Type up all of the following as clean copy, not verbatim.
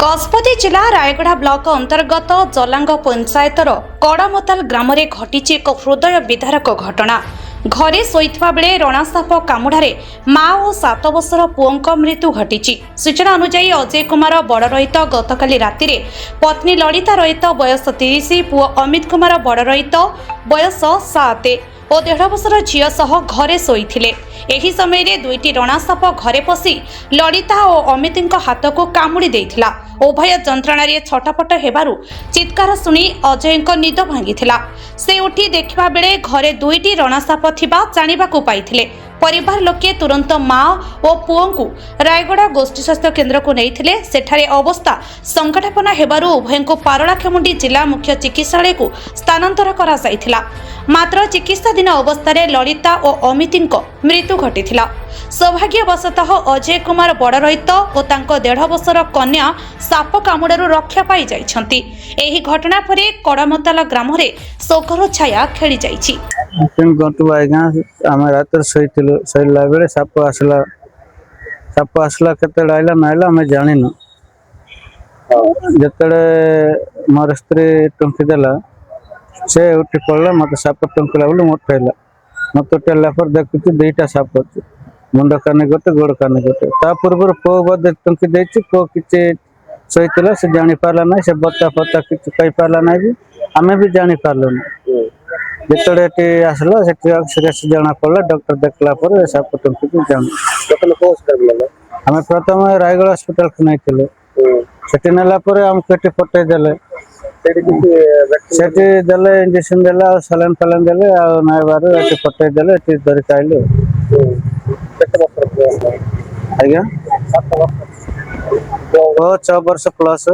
गजपति जिला रायगढ़ ब्लॉक अंतर्गत जलांग पंचायतर कड़ामताल ग्राम में घटी एक हृदय विदारक घटना। घरे शोइथिबा बेले रणासाप कामुड़ारे माँ और 7 वर्षर पुओं मृत्यु घटी। सूचना अनुसार अजय कुमार बड़ रहित गतकाली राति पत्नी ललिता रहित बयस 30, पुओ अमित कुमार बड़ रहित बयस 7 और 1.5 वर्षर झील सह घरे शोइथिले। एही समय रे दुईटी रणासाप घरे पशि ललिता और अमित हाथ को कामुड़ी देइथिला। उभय जंत्रणा छटपट हेबारु चित्कार शुणी अजय निद भांगिथिला। से उठी देखिबा बेले घरे दुईटी रणासाप थिबा जानिबाकु पाइथिले। परिवार लोके तुरंत माँ और पुओं को रायगढ़ गोष्ठी स्वास्थ्य केन्द्र को नैथिले। सेठारे अवस्था संकटापन्न हेबारु उभय को पारलाखेमुंडी जिला मुख्य चिकित्सालय को स्थानांतर करा जाइथिला। मात्र चिकित्साधीन अवस्था ललिता और अमित मृत्यु घटिथिला। सौभाग्यवशतः अजय कुमार बड़ रहित और 1.5 वर्षर कन्या साप कामुड़ारू रक्षा पाई जाइछंती। एही घटना परे कड़ामताल ग्राम रे शोकर छाया खेली जाइछि। रात शोला बेले साप आसला केते आइला नाइला आम जानिनु। जिते मोर स्त्री टुंकी देला से उठी पड़ा मत साप टुंकला बोले मत उठेला। मत उठेला पर देखुची 2टा साप अच्छे, मुंड काने गोटे गोड़ काने गोटे। ता पूर्व पो बदे टुंकी देछि। पो किछि शोइतिला से जानि पारला ना, से बत्ता पत्ता किछि कहि पारला ना। भी आमे भी जानि पारलो ना। जिते आसला से जाना पड़ा। डॉक्टर देखला पर साप टुंकी जान आम प्रथम रायगढ़ हॉस्पिटल को नहीं सेठी नेला आमको पटे देले। सेठी देले इंजेक्शन देला और सलाइन फलाइन देले नाइबार पटे देले धरिक आइलु। आज्ञा 6 वर्ष प्लस।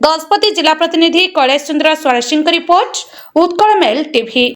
गजपति जिला प्रतिनिधि Kailash Chandra स्वारसिंह report, Utkal mail TV.